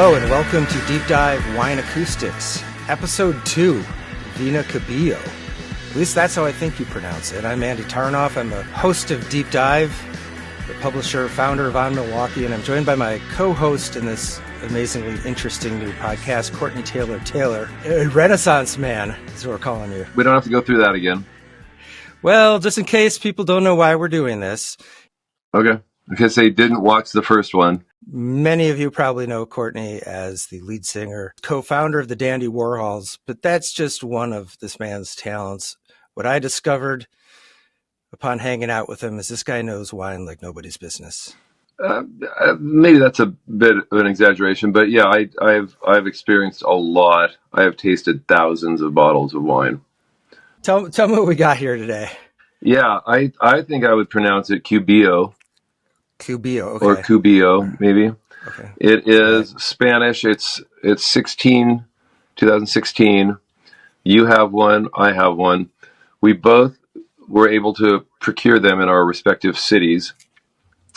Hello and welcome to Deep Dive Wine Acoustics, Episode 2, Viña Cubillo. At least that's how I think you pronounce it. I'm Andy Tarnoff. I'm the host of Deep Dive, the publisher, founder of On Milwaukee, and I'm joined by my co-host in this amazingly interesting new podcast, Courtney Taylor-Taylor. Renaissance man is what we're calling you. We don't have to go through that again. Well, just in case people don't know why we're doing this. Okay. In case they didn't watch the first one. Many of you probably know Courtney as the lead singer, co-founder of the Dandy Warhols, but that's just one of this man's talents. What I discovered upon hanging out with him is this guy knows wine like nobody's business. Maybe that's a bit of an exaggeration, but yeah, I've experienced a lot. I have tasted thousands of bottles of wine. Tell me what we got here today. Yeah, I think I would pronounce it Cubillo. Cubillo, okay. Or Cubillo, maybe. Okay. It is Spanish. It's 2016. You have one, I have one. We both were able to procure them in our respective cities.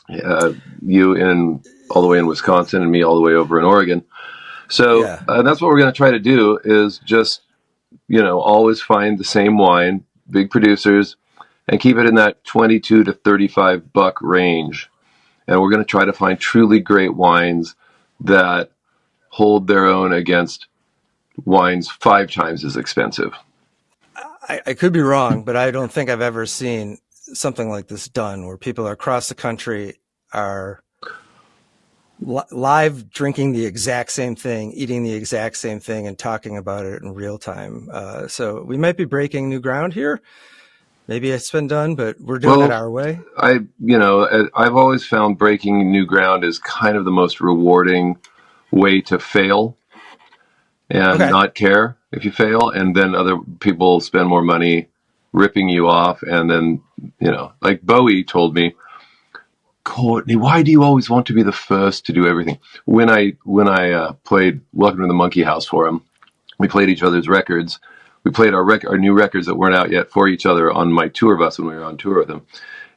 You all the way in Wisconsin and me all the way over in Oregon. So that's what we're going to try to do is just, always find the same wine, big producers, and keep it in that $22 to $35 range. And we're going to try to find truly great wines that hold their own against wines 5 times as expensive. I could be wrong, but I don't think I've ever seen something like this done where people across the country are live drinking the exact same thing, eating the exact same thing, and talking about it in real time. So we might be breaking new ground here. Maybe it's been done, but we're doing it our way. I've always found breaking new ground is kind of the most rewarding way to fail and not care if you fail. And then other people spend more money ripping you off. And then, like Bowie told me, Courtney, why do you always want to be the first to do everything? When I played Welcome to the Monkey House for him, we played each other's records. We played our new records that weren't out yet for each other on my tour bus when we were on tour with him.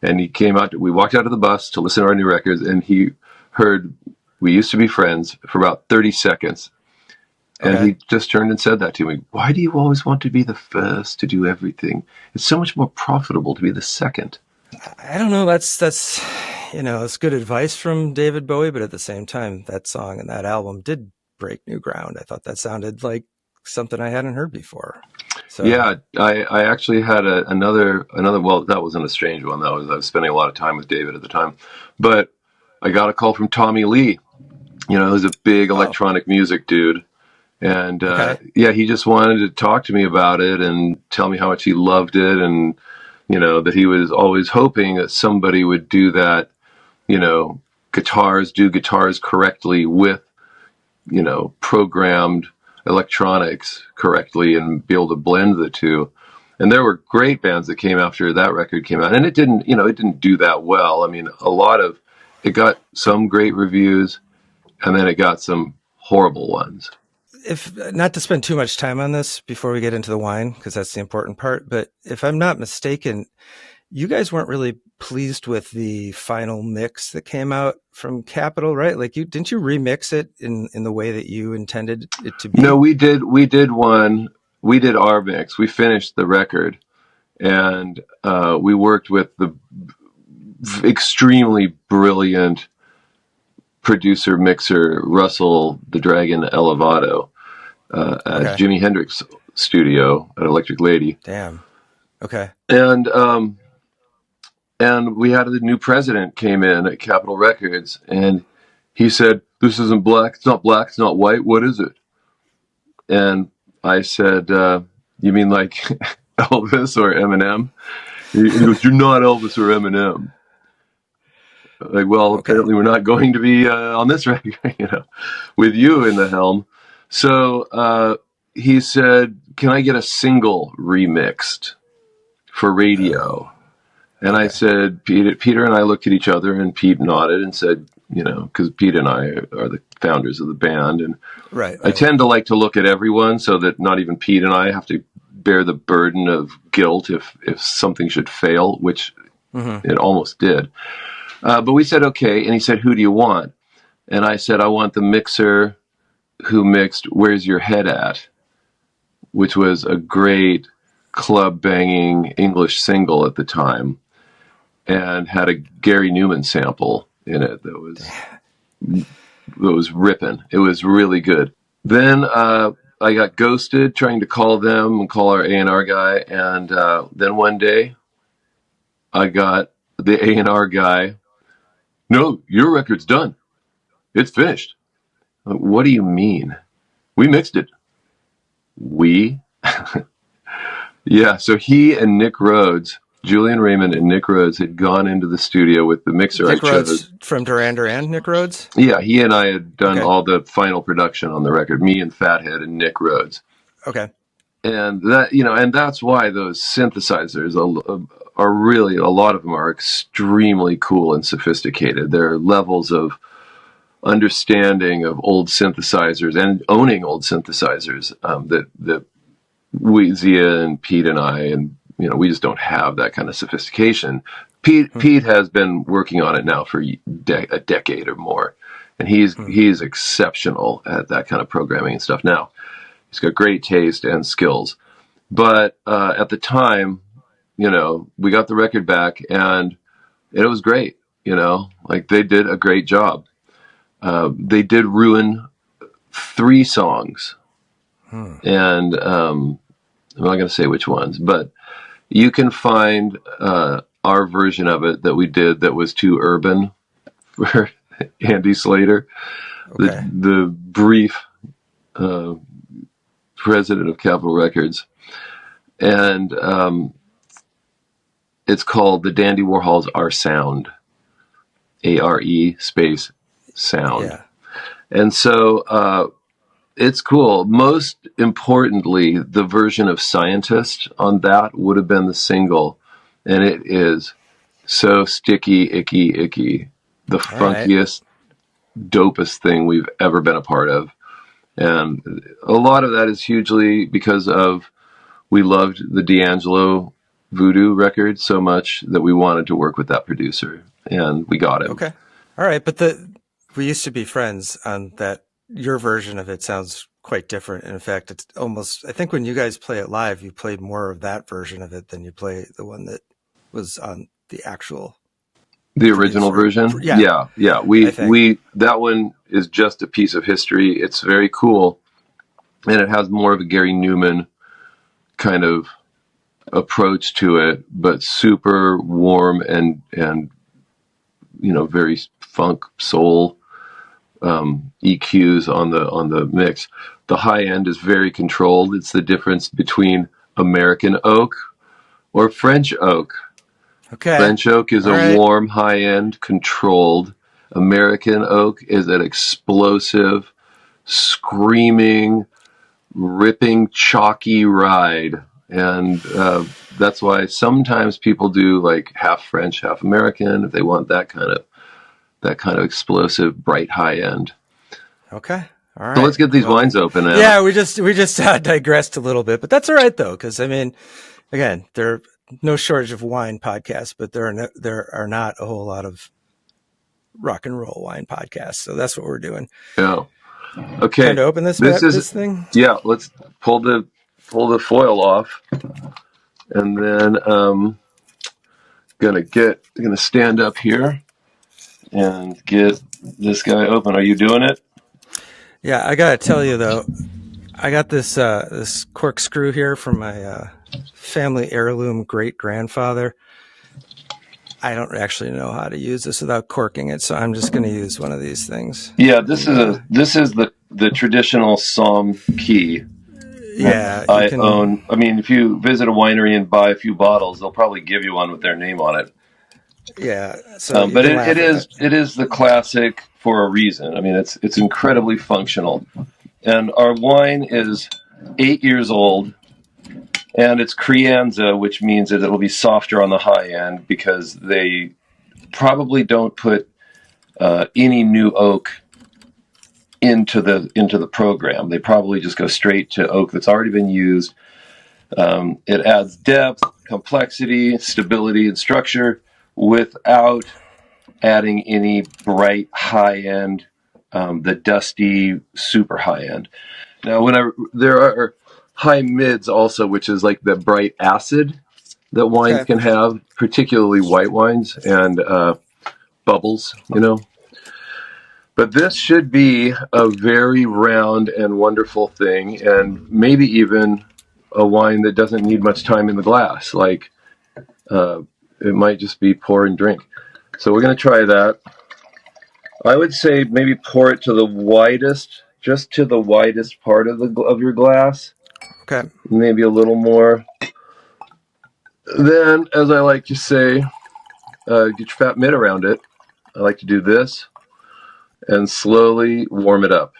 And he came out, we walked out of the bus to listen to our new records, and he heard We Used to Be Friends for about 30 seconds. And he just turned and said that to me. Why do you always want to be the first to do everything? It's so much more profitable to be the second. I don't know. That's it's good advice from David Bowie, but at the same time, that song and that album did break new ground. I thought that sounded like something I hadn't heard before. So yeah, I actually had another. Well, that wasn't a strange one. I was spending a lot of time with David at the time, but I got a call from Tommy Lee. Who's a big electronic music dude, and he just wanted to talk to me about it and tell me how much he loved it, and that he was always hoping that somebody would do that. Do guitars correctly with programmed electronics correctly and be able to blend the two. And there were great bands that came after that record came out, and it didn't do that well. I mean, it got some great reviews, and then it got some horrible ones. If not to spend too much time on this before we get into the wine, because that's the important part, but if I'm not mistaken, you guys weren't really pleased with the final mix that came out from Capitol, right? Like didn't you remix it in the way that you intended it to be? No, we did our mix. We finished the record, and we worked with the extremely brilliant producer mixer Russell the Dragon Elevato at Jimi Hendrix studio at Electric Lady. Damn. Okay. And we had the new president came in at Capitol Records, and he said, "This isn't black. It's not black. It's not white. What is it?" And I said, "You mean like Elvis or Eminem?" He goes, "You're not Elvis or Eminem." Like, well, apparently we're not going to be on this record, with you in the helm. So he said, "Can I get a single remixed for radio?" And I said, Peter and I looked at each other, and Pete nodded and said, because Pete and I are the founders of the band. And I tend to like to look at everyone so that not even Pete and I have to bear the burden of guilt if something should fail, which it almost did. But we said, okay. And he said, "Who do you want?" And I said, "I want the mixer who mixed Where's Your Head At, which was a great club banging English single at the time, and had a Gary Newman sample in it that was ripping. It was really good. Then I got ghosted trying to call them and call our A&R guy, and then one day I got the A&R guy, no, your record's done. It's finished. What do you mean? We mixed it. We? Yeah, so he and Nick Rhodes, Julian Raymond and Nick Rhodes, had gone into the studio with the mixer Nick I chose. Rhodes from Duran Duran, Nick Rhodes? Yeah, he and I had done all the final production on the record, me and Fathead and Nick Rhodes. Okay. And that, and that's why those synthesizers are really, a lot of them are extremely cool and sophisticated. There are levels of understanding of old synthesizers and owning old synthesizers that we, Zia and Pete and I, and we just don't have that kind of sophistication. Pete has been working on it now for a decade or more, and he's exceptional at that kind of programming and stuff now. He's got great taste and skills. But at the time, we got the record back, and it was great. Like, they did a great job. They did ruin 3 songs, and I'm not going to say which ones, but you can find our version of it that we did that was too urban for Andy Slater, the brief president of Capitol Records. And it's called the Dandy Warhols Are Sound, ARE space sound. Yeah. And so it's cool. Most importantly, the version of Scientist on that would have been the single. And it is so sticky, icky, the funkiest, dopest thing we've ever been a part of. And a lot of that is hugely because of we loved the D'Angelo Voodoo record so much that we wanted to work with that producer, and we got him. Okay. All right. But we used to be friends on that. Your version of it sounds quite different. And in fact, it's almost, I think when you guys play it live, you played more of that version of it than you play the one that was on the actual. The original version? Yeah. We that one is just a piece of history. It's very cool. And it has more of a Gary Newman kind of approach to it, but super warm and very funk soul EQs on the mix. The high end is very controlled. It's the difference between American oak or French oak. Okay. French oak is warm, high end, controlled. American oak is an explosive, screaming, ripping, chalky ride. And that's why sometimes people do like half French, half American if they want that kind of explosive, bright high end. Okay. All right. So let's get these wines open. Anna. Yeah, we just digressed a little bit, but that's all right though, because I mean, again, there are no shortage of wine podcasts, but there are not a whole lot of rock and roll wine podcasts. So that's what we're doing. Yeah. Okay. Trying to open this thing. Yeah. Let's pull the foil off, and then gonna stand up here and get this guy open. Are you doing it? Yeah, I gotta tell you though, I got this corkscrew here from my family heirloom great grandfather. I don't actually know how to use this without corking it, so I'm just going to use one of these things. Yeah, this is the traditional Somme key. Yeah, I own. I mean, if you visit a winery and buy a few bottles, they'll probably give you one with their name on it. Yeah, so but it is the classic for a reason. I mean, it's incredibly functional, and our wine is 8 years old, and it's Crianza, which means that it'll be softer on the high end because they probably don't put any new oak into the program. They probably just go straight to oak that's already been used. It adds depth, complexity, stability, and structure without adding any bright high-end the dusty, super high end. Now, there are high mids also, which is like the bright acid that wines can have, particularly white wines and bubbles, But this should be a very round and wonderful thing, and maybe even a wine that doesn't need much time in the glass. Like, it might just be pour and drink. So we're going to try that. I would say maybe pour it to the widest, just to the widest part of your glass. Okay. Maybe a little more. Then, as I like to say, get your fat mitt around it. I like to do this and slowly warm it up.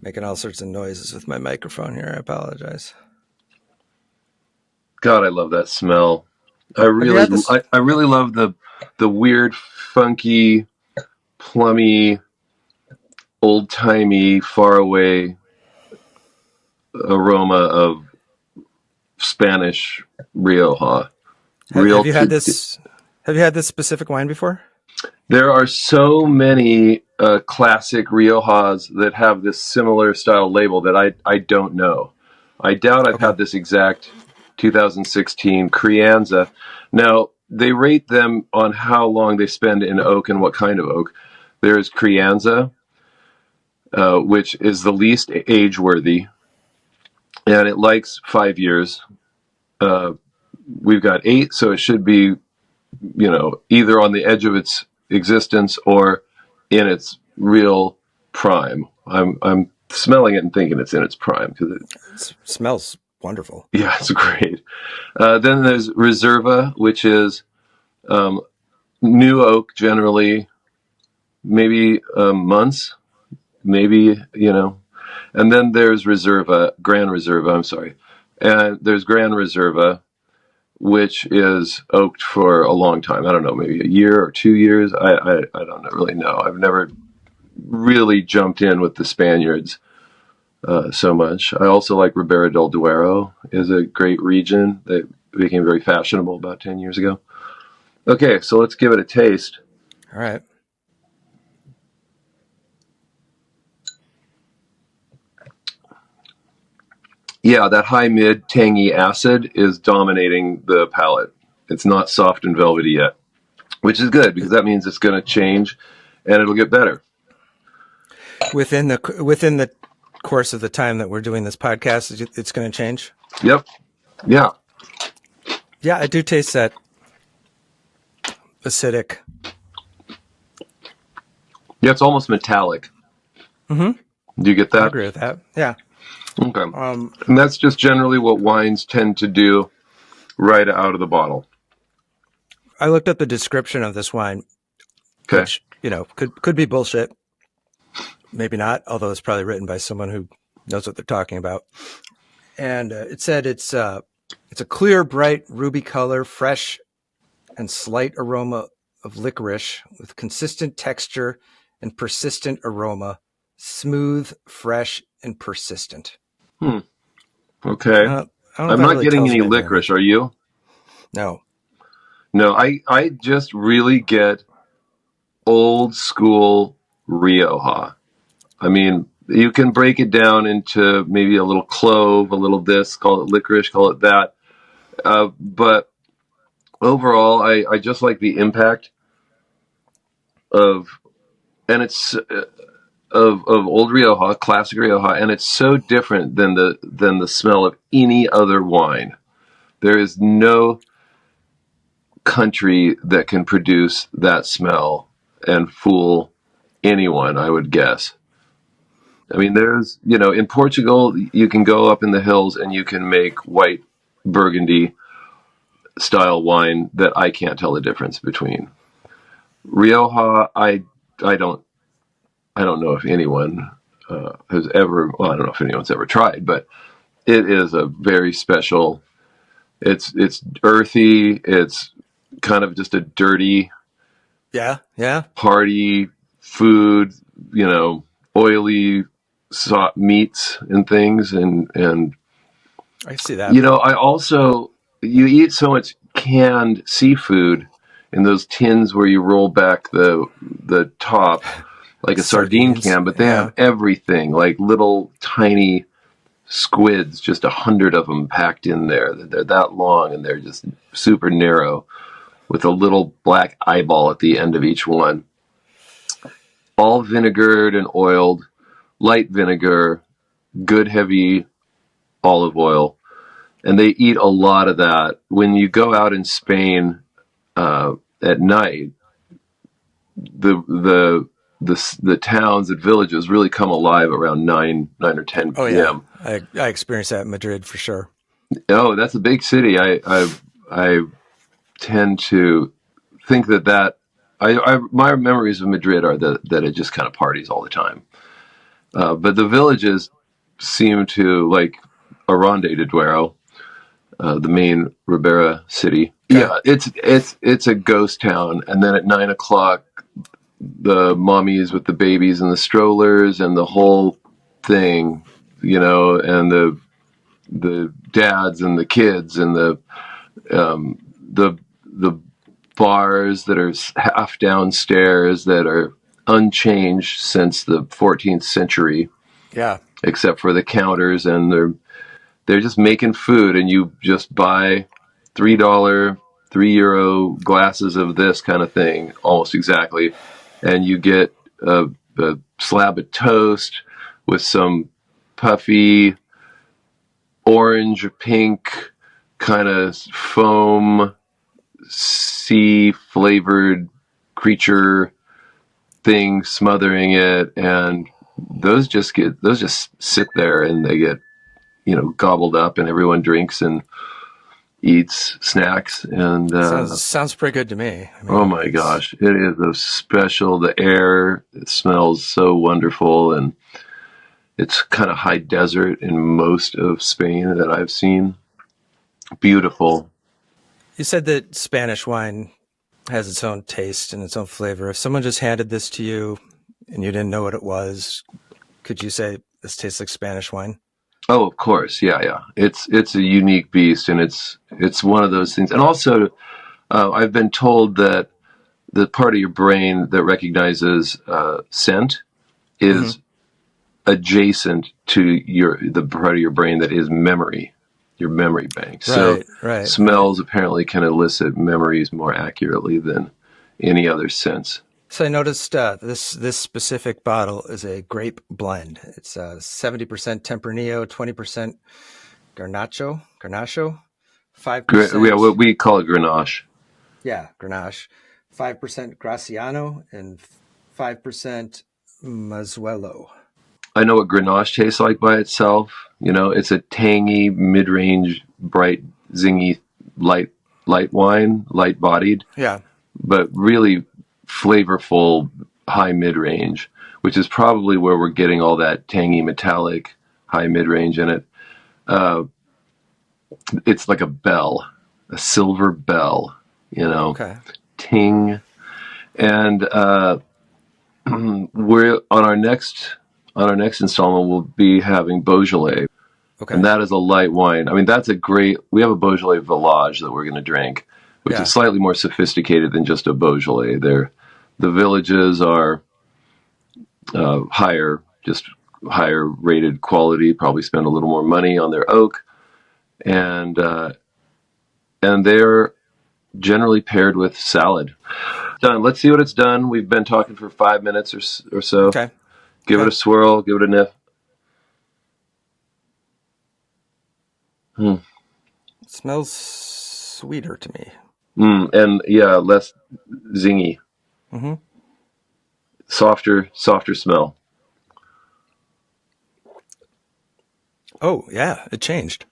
Making all sorts of noises with my microphone here. I apologize. God, I love that smell. I really love the weird, funky, plummy, old-timey, faraway aroma of Spanish Rioja. Have you had this specific wine before? There are so many classic Riojas that have this similar style label that I don't know. I doubt I've had this exact 2016 Crianza. Now, they rate them on how long they spend in oak and what kind of oak. There's Crianza, which is the least age-worthy, and it likes 5 years. We've got 8, so it should be, either on the edge of its existence or in its real prime. I'm smelling it and thinking it's in its prime because it smells wonderful. Yeah, it's great. Then there's Reserva, which is new oak generally, maybe months, maybe, And then there's Gran Reserva, I'm sorry. And there's Gran Reserva, which is oaked for a long time. I don't know, maybe a year or 2 years. I don't really know. I've never really jumped in with the Spaniards so much. I also like Ribera del Duero is a great region that became very fashionable about 10 years ago. Okay, so let's give it a taste. All right. Yeah, that high mid tangy acid is dominating the palate. It's not soft and velvety yet, which is good because that means it's going to change and it'll get better. Within the course of the time that we're doing this podcast, it's going to change? Yep. Yeah. Yeah, I do taste that acidic. Yeah, it's almost metallic. Mm-hmm. Do you get that? I agree with that. Yeah. Okay. And that's just generally what wines tend to do right out of the bottle. I looked up the description of this wine, which, could be bullshit. Maybe not, although it's probably written by someone who knows what they're talking about. And it said it's a clear, bright, ruby color, fresh and slight aroma of licorice with consistent texture and persistent aroma, smooth, fresh, and persistent. Okay. I'm not getting any licorice. Are you? No. No, I just really get old school Rioja. I mean, you can break it down into maybe a little clove, a little this, call it licorice, call it that. But overall, I just like the impact of old Rioja, classic Rioja, and it's so different than the smell of any other wine. There is no country that can produce that smell and fool anyone, I would guess. I mean, there's, in Portugal, you can go up in the hills and you can make white Burgundy style wine that I can't tell the difference between. Rioja, I don't know if anyone has ever, well, I don't know if anyone's ever tried, but it is a very special, it's earthy, it's kind of just a dirty, party food, oily meats and things, and I see that. I also, you eat so much canned seafood in those tins where you roll back the top. like a sardine Sardines. can, but they Yeah. have everything, like little tiny squids, just 100 of them packed in there. They're that long and they're just super narrow with a little black eyeball at the end of each one. All vinegared and oiled, light vinegar, good heavy olive oil. And they eat a lot of that. When you go out in Spain at night, the towns and villages really come alive around 9 or 10 Oh yeah, p.m. I experienced that in Madrid for sure. Oh, that's a big city. I tend to think that my memories of Madrid are that it just kind of parties all the time. But the villages seem to, like Aranda de Duero, the main Ribera city. Okay. Yeah, it's a ghost town. And then at 9 o'clock, the mommies with the babies and the strollers and the whole thing, and the dads and the kids and the bars that are half downstairs that are unchanged since the 14th century. Yeah. Except for the counters, and they're just making food, and you just buy $3, €3 glasses of this kind of thing, almost exactly, and you get a slab of toast with some puffy orange or pink kind of foam sea flavored creature thing smothering it, and those just sit there and they get gobbled up, and everyone drinks and eats snacks, and Sounds pretty good to me. I mean, oh my gosh, it is a special. The air, it smells so wonderful, and it's kind of high desert in most of Spain that I've seen. Beautiful. You said that Spanish wine has its own taste and its own flavor. If someone just handed this to you and you didn't know what it was, could you say this tastes like Spanish wine? Oh, of course, yeah. It's a unique beast, and it's one of those things. And also, I've been told that the part of your brain that recognizes scent is adjacent to the part of your brain that is memory, your memory bank. So Right. smells apparently can elicit memories more accurately than any other sense. So I noticed this specific bottle is a grape blend. It's 70% Tempranillo, 20% Garnacho, 5%. Yeah, what we call it Grenache. Yeah, Grenache, 5% Graciano, and 5% Mazuelo. I know what Grenache tastes like by itself. It's a tangy, mid-range, bright, zingy, light wine, light-bodied, Yeah. but really flavorful, high mid-range, which is probably where we're getting all that tangy, metallic, high mid-range in it. It's like a bell, a silver bell, Okay. ting. And we're on our next installment, we'll be having Beaujolais. Okay. And that is a light wine. I mean, we have a Beaujolais Village that we're going to drink, which is slightly more sophisticated than just a Beaujolais. The villages are higher rated quality, probably spend a little more money on their oak. And they're generally paired with salad. Done. Let's see what it's done. We've been talking for 5 minutes or so. Okay. Give it a swirl. Give it a nip. It smells sweeter to me. And yeah, less zingy. Mm-hmm. Softer smell. Oh, yeah, it changed.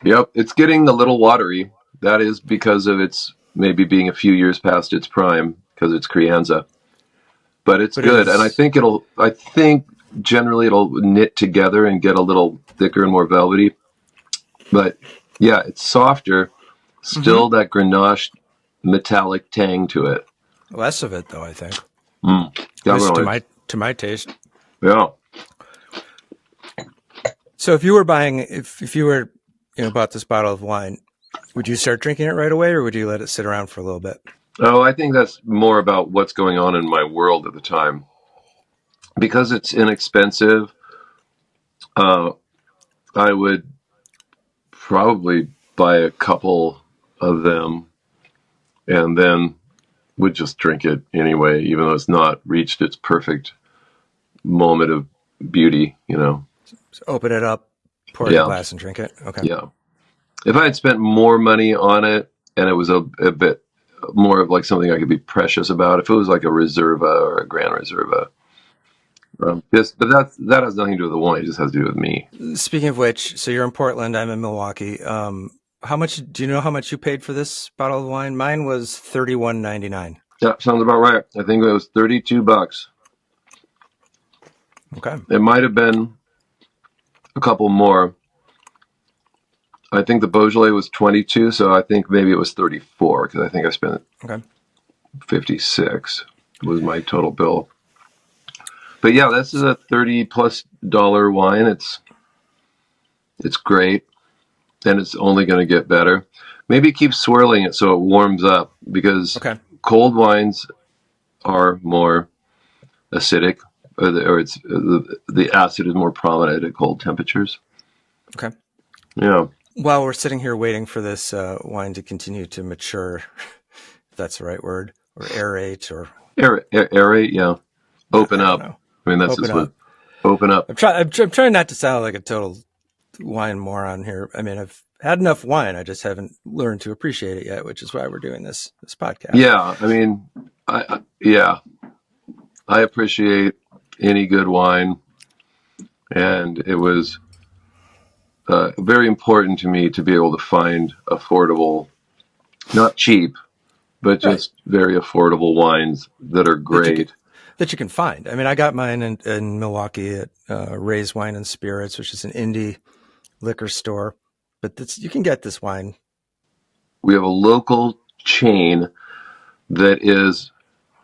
Yep, it's getting a little watery. That is because of its maybe being a few years past its prime, because it's Crianza. But it's good, and I think generally it'll knit together and get a little thicker and more velvety. But yeah, it's softer. Still that Grenache metallic tang to it. Less of it, though, I think. At least to my taste. Yeah. So if you were bought this bottle of wine, Would you start drinking it right away, or would you let it sit around for a little bit? Oh, I think that's more about what's going on in my world at the time. Because it's inexpensive, I would probably buy a couple of them and then would just drink it anyway, even though it's not reached its perfect moment of beauty, So open it up, pour it in a Yeah, glass, and drink it. Okay. yeah. If I had spent more money on it and it was a bit more of like something I could be precious about, if it was like a Reserva or a Grand Reserva, but that has nothing to do with the wine. It just has to do with me. Speaking of which, so you're in Portland. I'm in Milwaukee. How much do you know how much you paid for this bottle of wine? Mine was $31.99. Yeah, sounds about right. I think it was $32. Okay. It might have been a couple more. I think the Beaujolais was 22, so I think maybe it was 34 because I think I spent Okay. 56 was my total bill. But yeah, this is a $30+ wine. It's great, and it's only going to get better. Maybe keep swirling it so it warms up because Okay. cold wines are more acidic, or it's the acid is more prominent at cold temperatures. Okay. Yeah. While we're sitting here waiting for this wine to continue to mature, if that's the right word, or aerate, or Aerate, yeah. Open I don't up. know. I mean, that's Open just what up. open up. I'm trying not to sound like a total wine moron here. I mean, I've had enough wine. I just haven't learned to appreciate it yet, which is why we're doing this podcast. Yeah, I mean, I appreciate any good wine, and it was very important to me to be able to find affordable, not cheap, but Right. just very affordable wines that are great. That you can find. I mean, I got mine in Milwaukee at Ray's Wine and Spirits, which is an indie liquor store. But you can get this wine. We have a local chain that is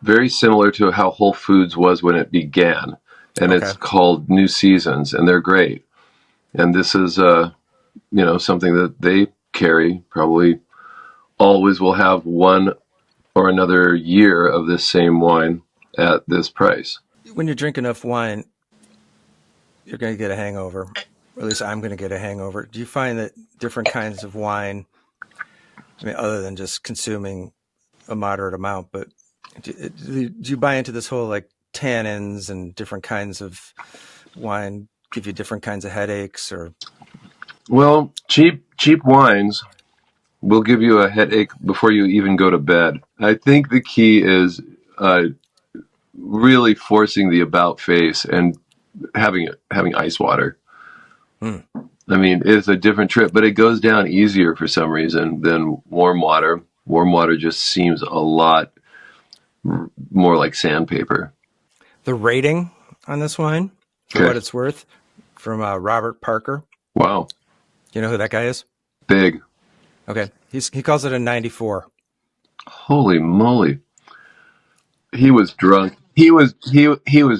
very similar to how Whole Foods was when it began, and Okay. it's called New Seasons, and they're great. And this is, something that they carry. Probably always will have one or another year of this same wine at this price. When you drink enough wine, you're going to get a hangover. Or at least I'm going to get a hangover. Do you find that different kinds of wine, I mean, other than just consuming a moderate amount, but do you buy into this whole like tannins and different kinds of wine give you different kinds of headaches? Or Well, cheap wines will give you a headache before you even go to bed. I think the key is really forcing the about face and having ice water. I mean, it's a different trip, but it goes down easier for some reason than warm water. Warm water just seems a lot more like sandpaper. the rating on this wine, for what it's worth, from Robert Parker. Wow. You know who that guy is? Big. Okay. He calls it a 94. Holy moly. He was drunk. He was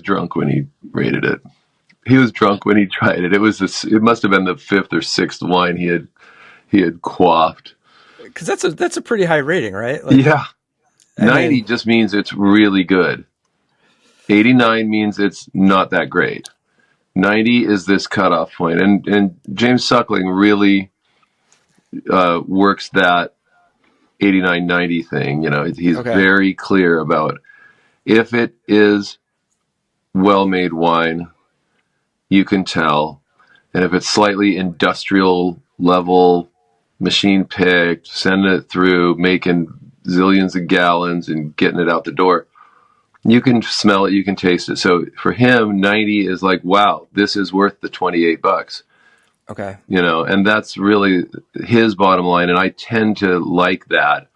drunk when he rated it. He was drunk when he tried it. It must have been the fifth or sixth wine he had quaffed. Because that's a pretty high rating, right? Like, Yeah. 90 just means it's really good. 89 means it's not that great. 90 is this cutoff point. And James Suckling really works that 89-90 thing. He's very clear about if it is well-made wine, you can tell. And if it's slightly industrial level, machine picked, sending it through, making zillions of gallons and getting it out the door, you can smell it, you can taste it. So for him, 90 is like, wow, this is worth the $28. Okay. And that's really his bottom line. And I tend to like that.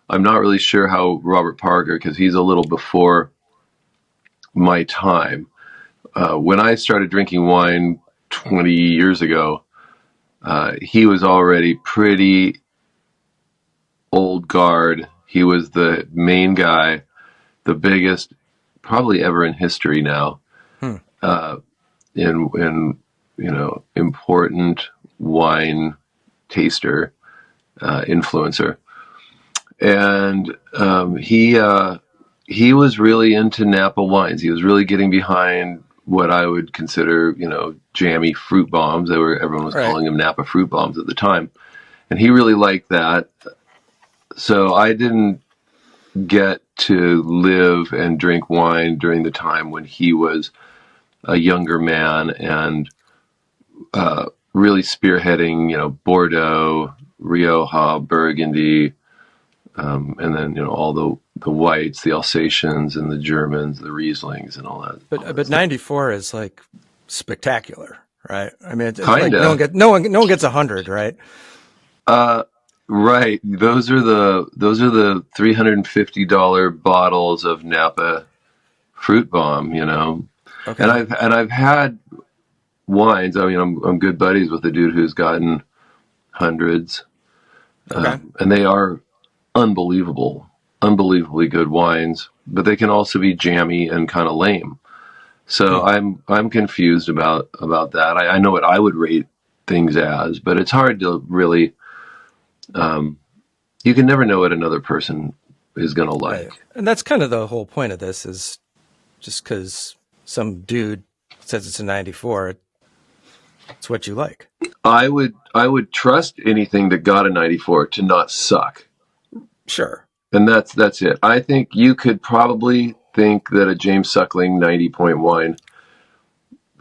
I'm not really sure how Robert Parker, because he's a little before my time. When I started drinking wine 20 years ago, he was already pretty old guard. He was the main guy, the biggest probably ever in history now, in important wine taster. influencer. And he was really into Napa wines. He was really getting behind what I would consider, jammy fruit bombs. Everyone was calling them Napa fruit bombs at the time. And he really liked that. So I didn't get to live and drink wine during the time when he was a younger man and really spearheading, Bordeaux, Rioja, Burgundy, and then all the whites, the Alsatians, and the Germans, the Rieslings, and all that. But 94 is like spectacular, right? I mean, it's Kinda. like no one gets 100, right? Right. Those are the $350 bottles of Napa fruit bomb, Okay. And I've had wines. I mean, I'm good buddies with a dude who's gotten hundreds, and they are unbelievably good wines. But they can also be jammy and kind of lame. So I'm confused about that. I know what I would rate things as, but it's hard to really. You can never know what another person is going to like. Right. And that's kind of the whole point of this, is just because some dude says it's a 94, it's what you like. I would trust anything that got a 94 to not suck. Sure. And that's it. I think you could probably think that a James Suckling 90-point wine,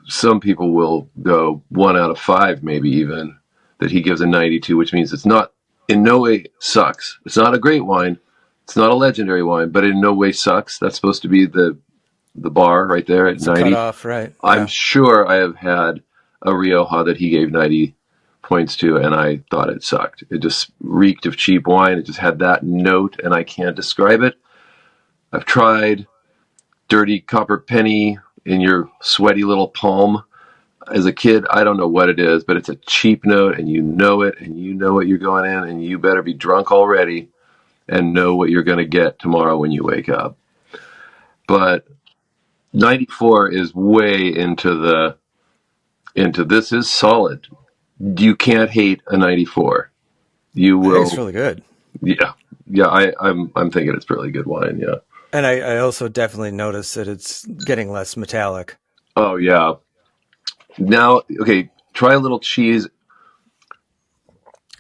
some people will go 1 out of 5, maybe even, that he gives a 92, which means it's not, in no way sucks. It's not a great wine. It's not a legendary wine, but in no way sucks. That's supposed to be the bar right there at 90. Cut off, right? I'm sure I have had a Rioja that he gave 90 points to, and I thought it sucked. It just reeked of cheap wine. It just had that note, and I can't describe it. I've tried dirty copper penny in your sweaty little palm. As a kid, I don't know what it is, but it's a cheap note, and you know it, and you know what you're going in, and you better be drunk already and know what you're going to get tomorrow when you wake up. But 94 is way into this is solid. You can't hate a 94. You will. I think it's really good. Yeah. I'm thinking it's really good wine. Yeah. And I also definitely noticed that it's getting less metallic. Oh yeah. Now, okay, try a little cheese.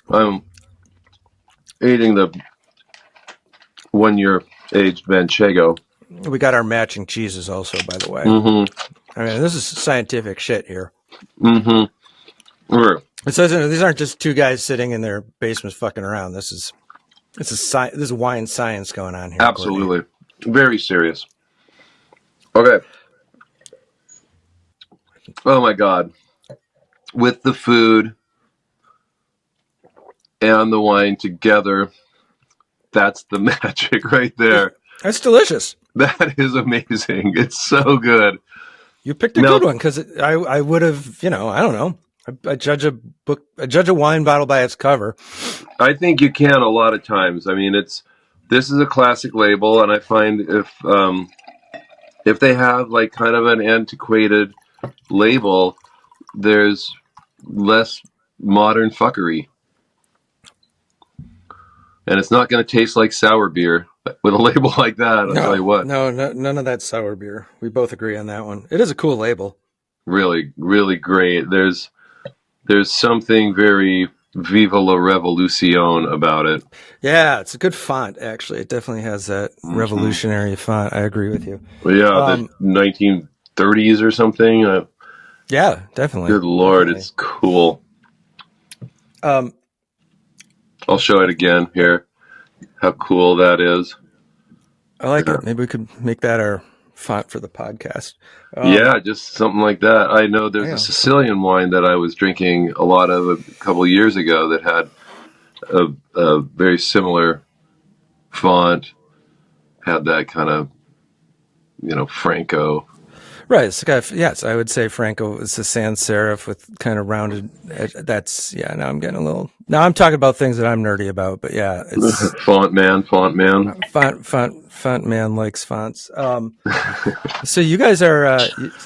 I'm eating the 1-year aged Manchego. We got our matching cheeses also, by the way. Mm-hmm. I mean, this is scientific shit here. Mm-hmm. It says these aren't just two guys sitting in their basements fucking around. This is wine science going on here. Absolutely. Courtney. Very serious. Okay. Oh my God. With the food and the wine together, that's the magic right there. That's delicious. That is amazing. It's so good. You picked a good one, because I would have, I don't know. I judge a wine bottle by its cover. I think you can a lot of times. I mean, this is a classic label, and I find if they have like kind of an antiquated label, there's less modern fuckery. And it's not going to taste like sour beer with a label like that. I'll tell you what. No, none of that sour beer. We both agree on that one. It is a cool label. Really, really great. There's something very Viva la Revolucion about it. Yeah, it's a good font, actually. It definitely has that revolutionary font. I agree with you. Yeah, the 1930s or something. Yeah, definitely. Good Lord, definitely. It's cool. I'll show it again here. How cool that is. I like it. Maybe we could make that our font for the podcast. Yeah, just something like that. I know there's a Sicilian wine that I was drinking a lot of a couple of years ago that had a very similar font, had that kind of, Franco. Right. It's got, yes, I would say Franco is a sans serif with kind of rounded. That's, now I'm getting a little. Now I'm talking about things that I'm nerdy about, but yeah, it's font man. Font man likes fonts. So you guys are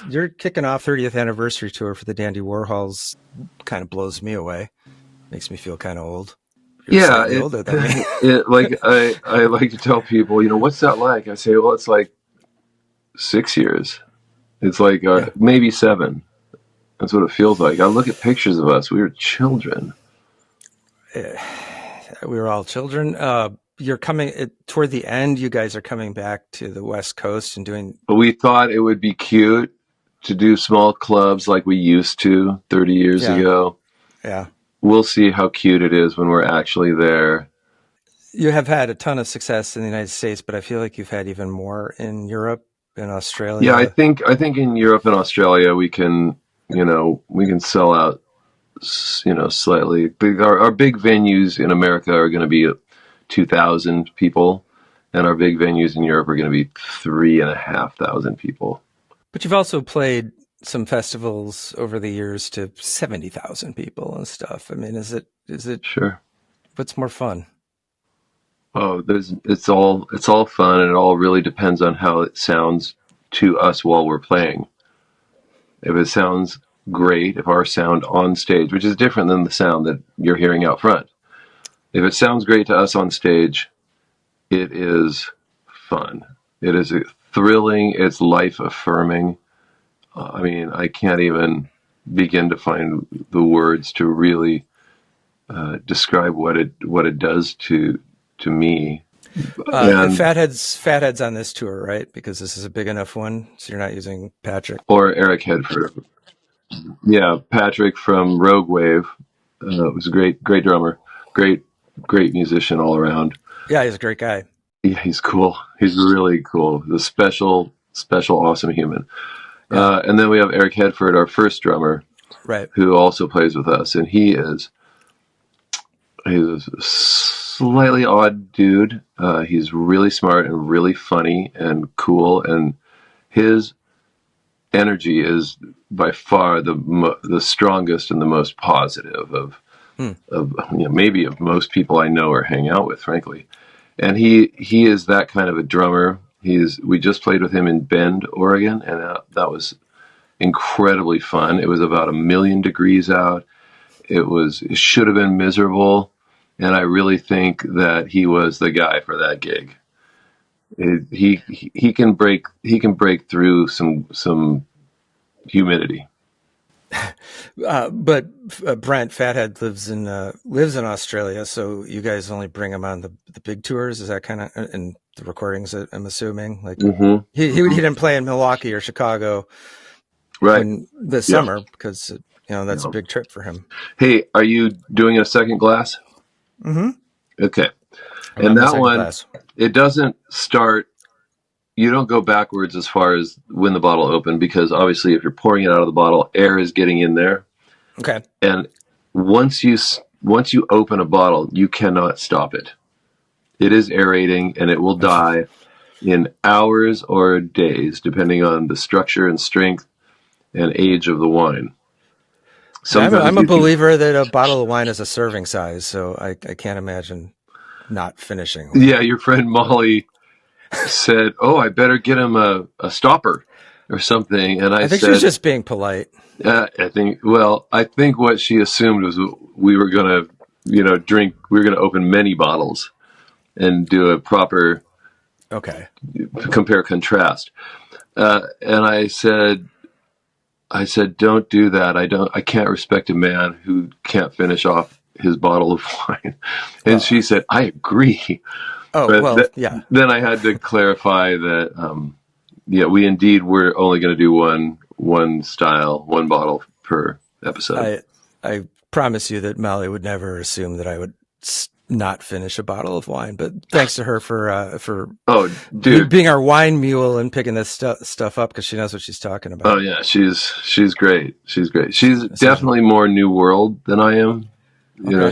you're kicking off 30th anniversary tour for the Dandy Warhols. Kind of blows me away. Makes me feel kind of old. you're slightly older than me. I like to tell people, what's that like? I say, well, it's like 6 years. It's like maybe 7. That's what it feels like. I look at pictures of us. We were children. We were all children. You're coming toward the end. You guys are coming back to the West Coast and doing. But we thought it would be cute to do small clubs like we used to 30 years ago. Yeah. We'll see how cute it is when we're actually there. You have had a ton of success in the United States, but I feel like you've had even more in Europe and Australia. Yeah, I think in Europe and Australia we can sell out, slightly. Our big venues in America are going to be 2,000 people, and our big venues in Europe are going to be 3,500 people. But you've also played some festivals over the years to 70,000 people and stuff. I mean, is it Sure. What's more fun? Oh, it's all fun, and it all really depends on how it sounds to us while we're playing. If it sounds great, if our sound on stage, which is different than the sound that you're hearing out front, if it sounds great to us on stage, it is fun. It is thrilling. It's life affirming. I mean, I can't even begin to find the words to really describe what it does to me. And Fathead's on this tour, right? Because this is a big enough one, so you're not using Patrick or Eric Hedford. Yeah, Patrick from Rogue Wave was a great drummer, great musician all around. Yeah, he's a great guy. Yeah, he's cool. He's really cool. He's a special, awesome human. Yeah. And then we have Eric Hedford, our first drummer, right, who also plays with us, and he's a slightly odd dude. He's really smart and really funny and cool, and his energy is by far the strongest and the most positive of maybe of most people I know or hang out with, frankly. And he is that kind of a drummer. We just played with him in Bend, Oregon, and that was incredibly fun. It was about 1,000,000 degrees out. It should have been miserable, and I really think that he was the guy for that gig. He can break through some humidity. But Brent Fathead lives in Australia, so you guys only bring him on the big tours. Is that kind of in the recordings? I'm assuming like he didn't play in Milwaukee or Chicago, right? This summer because that's a big trip for him. Hey, are you doing a second glass? Mm-hmm. Okay, and that one it doesn't start. You don't go backwards as far as when the bottle opened, because obviously if you're pouring it out of the bottle, air is getting in there. Okay. And once you open a bottle, you cannot stop it. It is aerating, and it will die in hours or days, depending on the structure and strength and age of the wine. I'm a believer that a bottle of wine is a serving size, so I can't imagine not finishing. Yeah, your friend Molly said, "Oh, I better get him a stopper or something," and I think she was just being polite. I think what she assumed was we were going to, drink. We were going to open many bottles and do a proper compare contrast. And I said, "Don't do that. I can't respect a man who can't finish off his bottle of wine." And she said, "I agree." Then I had to clarify that, we indeed were only going to do one style, one bottle per episode. I promise you that Molly would never assume that I would not finish a bottle of wine, but thanks to her for being our wine mule and picking this stuff up, because she knows what she's talking about. Oh yeah, she's great. She's great. She's definitely more New World than I am.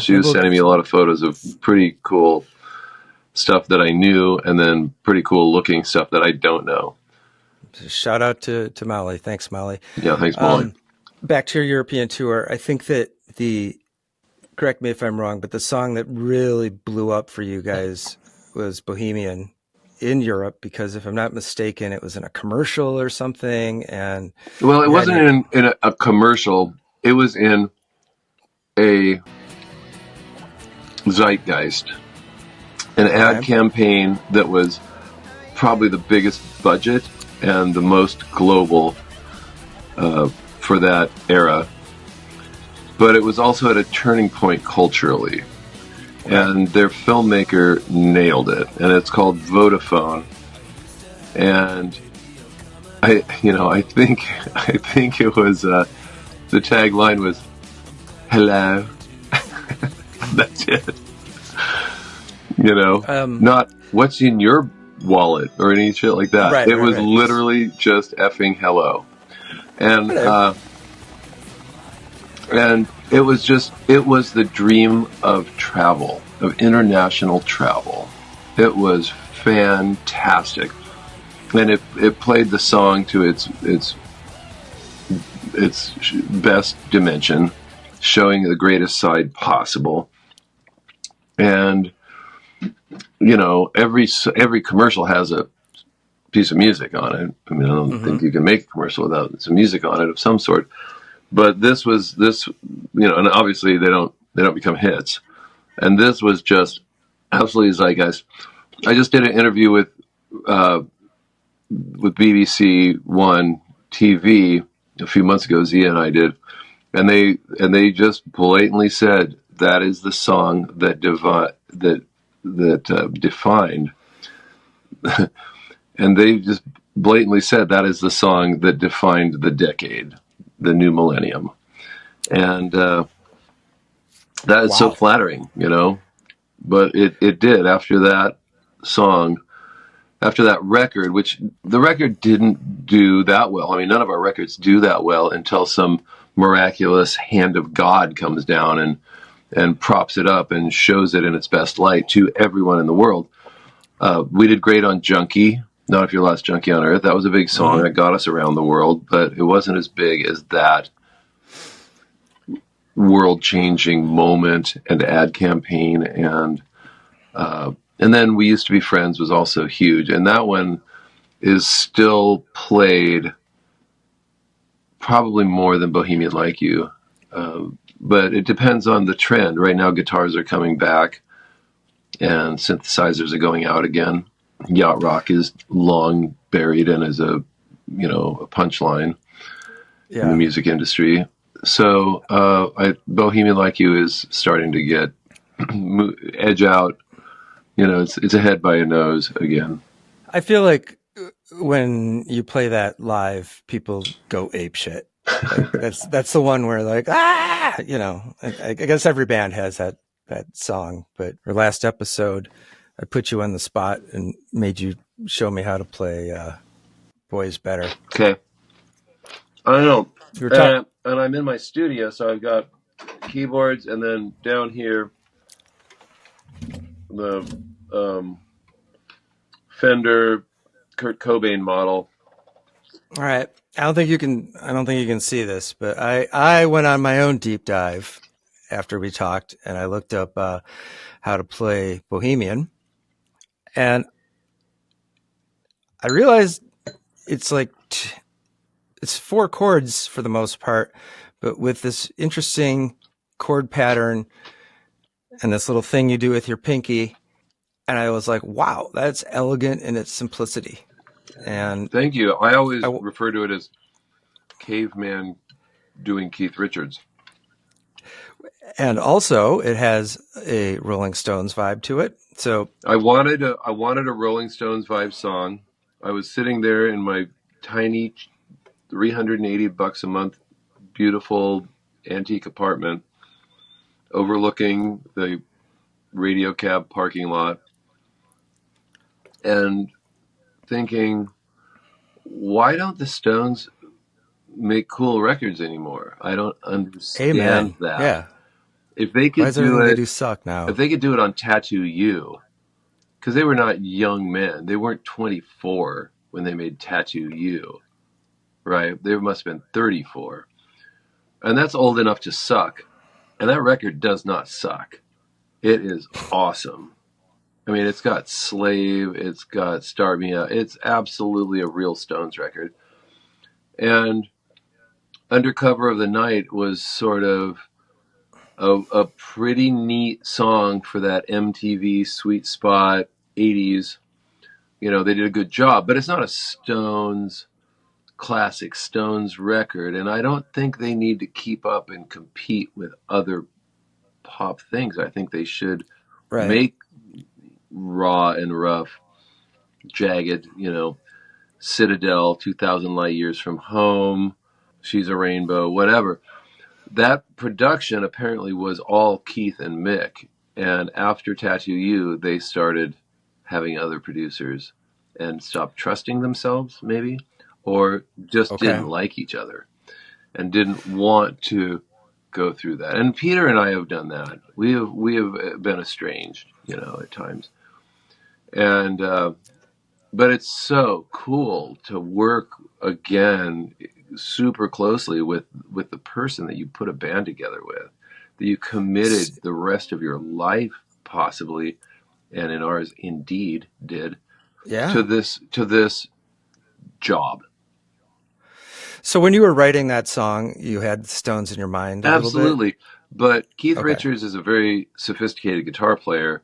She was sending me a lot of photos of pretty cool stuff that I knew, and then pretty cool looking stuff that I don't know. Shout out to Molly. Thanks, Molly. Yeah, thanks, Molly. Back to your European tour. I think that correct me if I'm wrong, but the song that really blew up for you guys was Bohemian in Europe, because if I'm not mistaken, it was in a commercial or something. And well, it wasn't in a commercial. It was in zeitgeist, an ad campaign that was probably the biggest budget and the most global for that era. But it was also at a turning point culturally. And their filmmaker nailed it. And it's called Vodafone. And I think it was the tagline was "Hello." That's it. Not "What's in your wallet" or any shit like that. It was literally just effing hello. And it was the dream of travel, of international travel. It was fantastic. And it played the song to its best dimension, showing the greatest side possible. And every commercial has a piece of music on it. I mean, I don't think you can make a commercial without some music on it of some sort. But this, and obviously they don't become hits. And this was just absolutely zeitgeist. I just did an interview with BBC One TV a few months ago. Zia and I did, and they just blatantly said that is the song that defined, and they just blatantly said that is the song that defined the decade, the new millennium, and that is so flattering, But it did after that song. After that record, which the record didn't do that well. I mean, none of our records do that well until some miraculous hand of God comes down and props it up and shows it in its best light to everyone in the world. We did great on Junkie, Not If You're Last Junkie on Earth. That was a big song that got us around the world, but it wasn't as big as that world-changing moment and ad campaign. And then We Used to Be Friends was also huge. And that one is still played probably more than Bohemian Like You. But it depends on the trend. Right now, guitars are coming back and synthesizers are going out again. Yacht rock is long buried and is a punchline in the music industry. So Bohemian Like You is starting to get edge out. It's a head by a nose again. I feel like when you play that live, people go ape shit. Like, that's the one where like, I guess every band has that song, but our last episode, I put you on the spot and made you show me how to play Boys Better. Okay. I don't know. And I'm in my studio, so I've got keyboards, and then down here, the Fender Kurt Cobain model. All right. I don't think you can see this, but I went on my own deep dive after we talked, and I looked up how to play Bohemian, and I realized it's like it's 4 chords for the most part, but with this interesting chord pattern and this little thing you do with your pinky. And I was like, wow, that's elegant in its simplicity. And thank you. I always refer to it as caveman doing Keith Richards. And also it has a Rolling Stones vibe to it. So I wanted a Rolling Stones vibe song. I was sitting there in my tiny $380 a month, beautiful antique apartment overlooking the radio cab parking lot and thinking, why don't the Stones make cool records anymore? I don't understand that. Yeah. If they could they do suck now. If they could do it on Tattoo You, because they were not young men. They weren't 24 when they made Tattoo You, right? They must have been 34. And that's old enough to suck. And that record does not suck. It is awesome. I mean, it's got Slave, it's got Start Me Out. It's absolutely a real Stones record. And Under Cover of the Night was sort of a pretty neat song for that MTV sweet spot 80s. You know, they did a good job, but it's not a Stones classic Stones record, and I don't think they need to keep up and compete with other pop things. I think they should make raw and rough, jagged, you know, Citadel, 2000 Light Years from Home, She's a Rainbow, whatever. That production apparently was all Keith and Mick, and after Tattoo You, they started having other producers and stopped trusting themselves, maybe, or just didn't like each other and didn't want to go through that. And Peter and I have done that. We have been estranged, you know, at times. And but it's so cool to work again super closely with the person that you put a band together with, that you committed the rest of your life possibly, and in ours indeed did, to this job. So when you were writing that song, you had Stones in your mind a little bit? But Keith Richards is a very sophisticated guitar player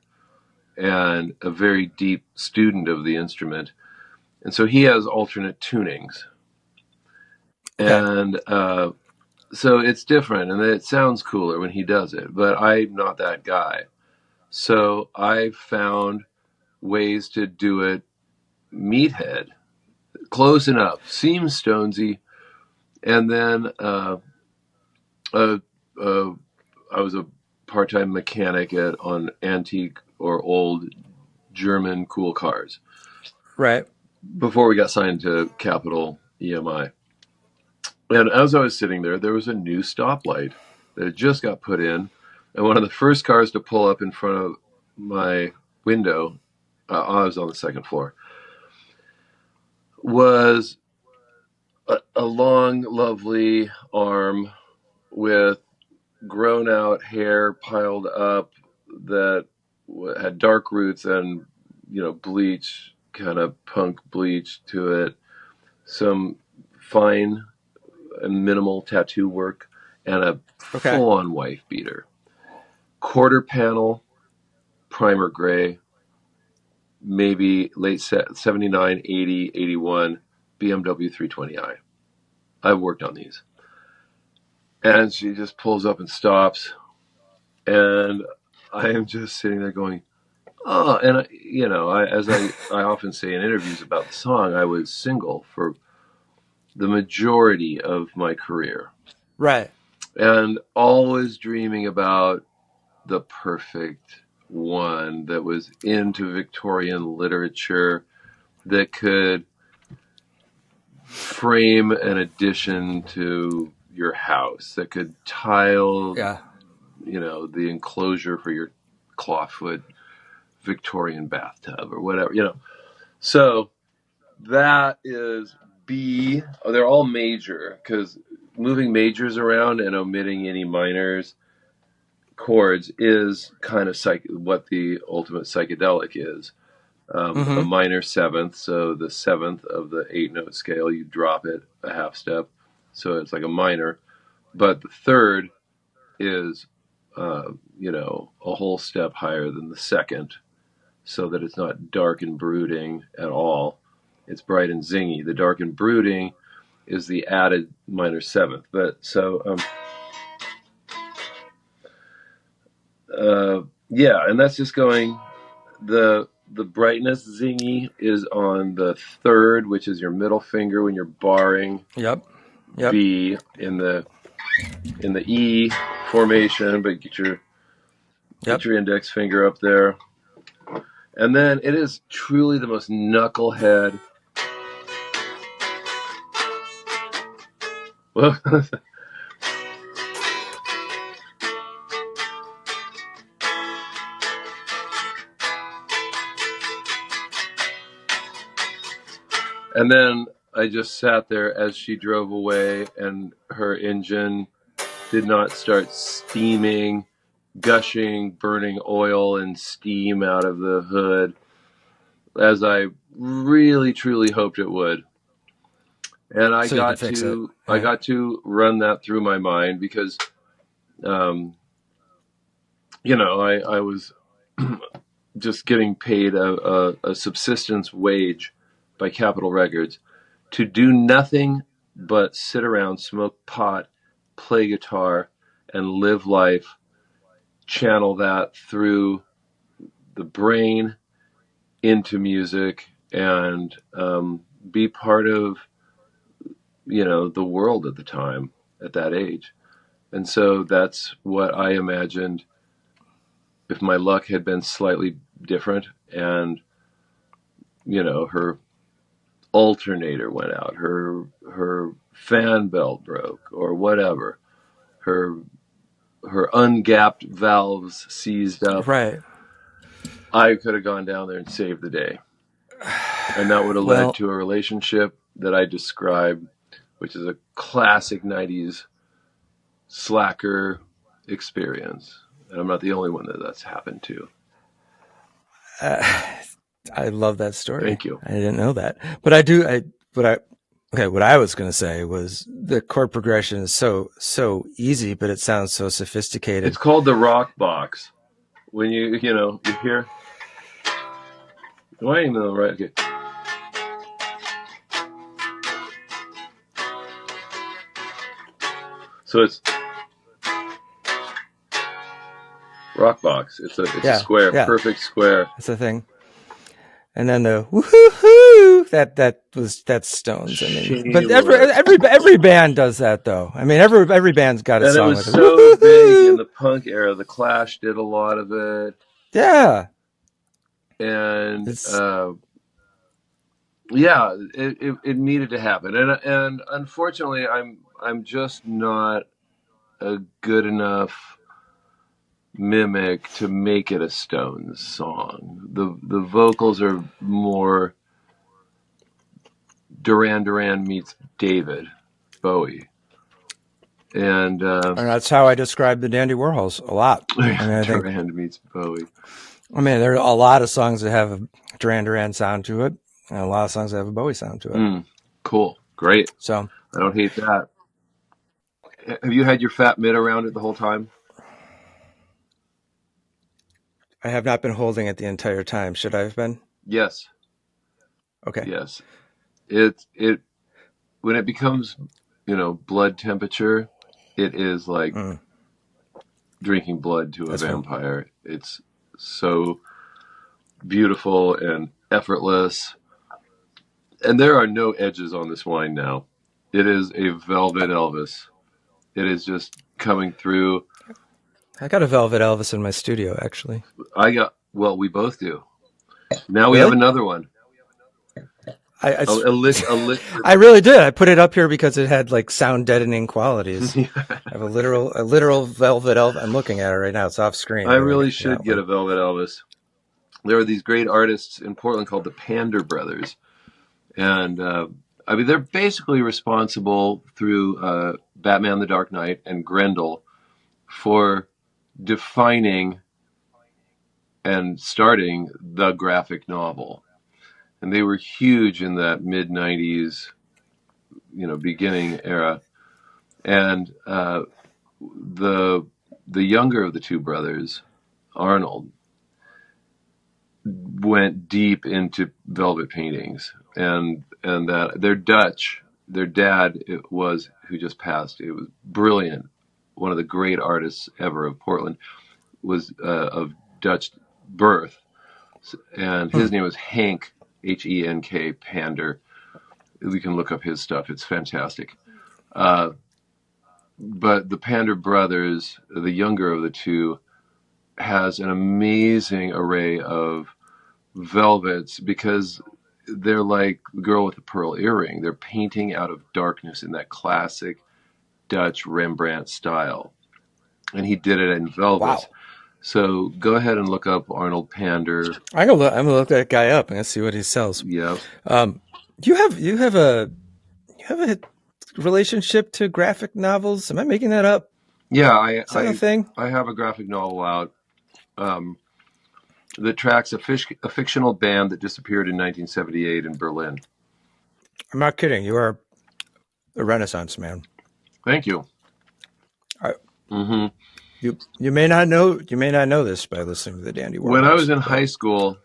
and a very deep student of the instrument. And so he has alternate tunings. And so it's different, and it sounds cooler when he does it, but I'm not that guy. So I found ways to do it meathead, close enough, seems Stonesy. And then I was a part-time mechanic on antique or old German cool cars. Right. Before we got signed to Capital EMI. And as I was sitting there, there was a new stoplight that had just got put in. And one of the first cars to pull up in front of my window, I was on the second floor, was a long, lovely arm with grown out hair piled up that had dark roots and, you know, bleach, kind of punk bleach to it, some fine and minimal tattoo work, and a full-on wife beater. Quarter panel, primer gray, maybe late 79, 80, 81, BMW 320i. I've worked on these. And she just pulls up and stops. And I am just sitting there going, oh, and you know, as I often say in interviews about the song, I was single for the majority of my career. Right. And always dreaming about the perfect one that was into Victorian literature, that could frame an addition to your house, that could tile, you know, the enclosure for your clawfoot Victorian bathtub or whatever, you know. So that is B. Oh, they're all major, because moving majors around and omitting any minors chords is kind of what the ultimate psychedelic is. A minor seventh, so the seventh of the 8-note scale, you drop it a half step, so it's like a minor. But the third is, you know, a whole step higher than the second, so that it's not dark and brooding at all. It's bright and zingy. The dark and brooding is the added minor seventh. But so, yeah, and that's just going, the brightness zingy is on the third, which is your middle finger when you're barring. Yep. B in the E formation, but get your index finger up there. And then it is truly the most knucklehead. And then I just sat there as she drove away, and her engine did not start steaming, gushing, burning oil and steam out of the hood, as I really, truly hoped it would. And I got to run that through my mind, because I was just getting paid a subsistence wage by Capitol Records to do nothing but sit around, smoke pot, play guitar, and live life, channel that through the brain into music, and be part of, the world at the time, at that age. And so that's what I imagined if my luck had been slightly different, and, her alternator went out, her fan belt broke, or whatever, her ungapped valves seized up. Right. I could have gone down there and saved the day. And that would have led to a relationship that I described, which is a classic 90s slacker experience. And I'm not the only one that's happened to. I love that story. Thank you. I didn't know that. But I do, what I was going to say was the chord progression is so easy, but it sounds so sophisticated. It's called the rock box. When you hear, why ain't the right? Okay. So it's rock box. It's a square, perfect square. That's the thing. And then the woohoo, that's Stones. I mean, but every band does that though. I mean, every band's got a song with it. And it was so big in the punk era. The Clash did a lot of it. Yeah. And it needed to happen. And unfortunately, I'm just not a good enough mimic to make it a Stones song. The vocals are more Duran Duran meets David Bowie, and that's how I describe the Dandy Warhols a lot. I think Duran meets Bowie. I mean, there are a lot of songs that have a Duran Duran sound to it, and a lot of songs that have a Bowie sound to it. Cool, great. So I don't hate that. Have you had your fat mid around it the whole time? I have not been holding it the entire time. Should I have been? Yes. Okay. Yes. It when it becomes, blood temperature, it is like drinking blood to a vampire. Fun. It's so beautiful and effortless. And there are no edges on this wine now. It is a velvet Elvis. It is just coming through. I got a Velvet Elvis in my studio, actually. We both do. Now we have another one. I really did. I put it up here because it had like sound deadening qualities. I have a literal Velvet Elvis. I'm looking at it right now. It's off screen. I really should get a Velvet Elvis. There are these great artists in Portland called the Pander Brothers. And they're basically responsible through Batman the Dark Knight and Grendel for defining and starting the graphic novel. And they were huge in that mid 90s, beginning era. And the younger of the two brothers, Arnold, went deep into velvet paintings, and that they're Dutch. Their dad who just passed. It was brilliant. One of the great artists ever of Portland, was of Dutch birth, and his name was Henk, Henk Pander. We can look up his stuff. It's fantastic. But the Pander brothers, the younger of the two, has an amazing array of velvets because they're like the girl with the pearl earring. They're painting out of darkness in that classic Dutch Rembrandt style. And he did it in velvet. Wow. So go ahead and look up Arnold Pander. I'm gonna look that guy up and see what he sells. Yeah. You have a relationship to graphic novels? Am I making that up? Yeah, Is that a thing? I have a graphic novel out that tracks a fictional band that disappeared in 1978 in Berlin. I'm not kidding. You are a Renaissance man. Thank you. You may not know this by listening to the Dandy When I was Warhols. in high school,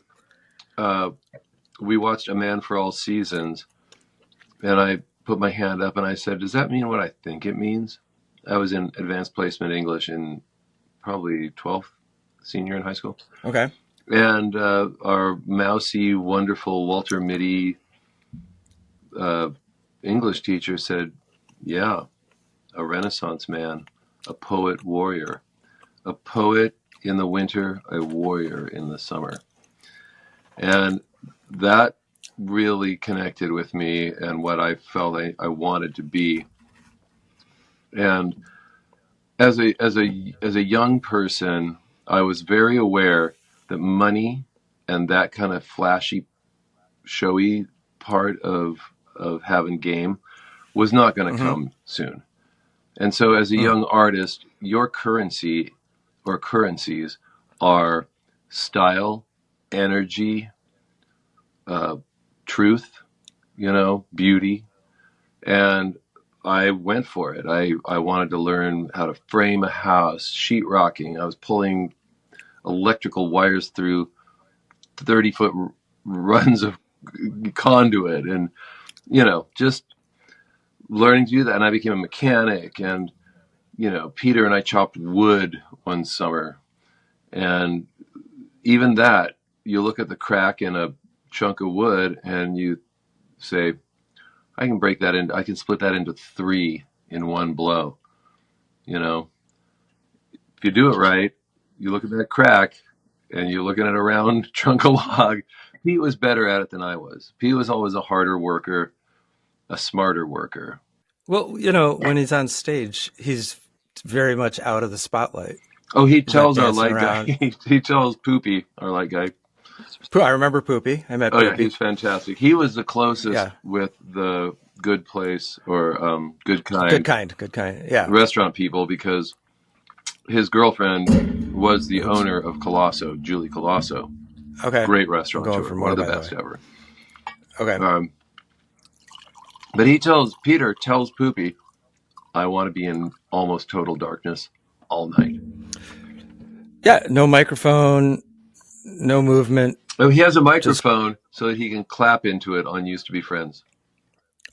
we watched A Man for All Seasons, and I put my hand up and I said, "Does that mean what I think it means?" I was in advanced placement English in probably 12th senior in high school. Okay. And our mousy, wonderful Walter Mitty English teacher said, "Yeah, a Renaissance man, a poet warrior, a poet in the winter, a warrior in the summer." And that really connected with me and what I felt I wanted to be. And as a young person, I was very aware that money and that kind of flashy, showy part of having game was not going to come soon. And so as a young artist, your currency or currencies are style, energy, truth, beauty. And I went for it. I wanted to learn how to frame a house, sheetrocking. I was pulling electrical wires through 30-foot runs of conduit and, just learning to do that. And I became a mechanic. And, Peter and I chopped wood one summer. And even that, you look at the crack in a chunk of wood and you say, I can split that into 3 in one blow. If you do it right, you look at that crack and you're looking at a round chunk of log. Pete was better at it than I was. Pete was always a harder worker, a smarter worker. Well, when he's on stage, he's very much out of the spotlight. Oh, he He's not tells our dancing light around. guy. He tells Poopy, our light guy. I remember Poopy. I met Oh, yeah, Poopy. he's fantastic. He was the closest with the Good Place or Good Kind. Good kind. Yeah. Restaurant people, because his girlfriend was the owner of Colosso, Julie Colosso. Okay. Great restaurateur, one of the best ever. Okay. But Peter tells Poopy, I want to be in almost total darkness all night. Yeah, no microphone, no movement. Oh, he has a microphone so that he can clap into it on Used to Be Friends.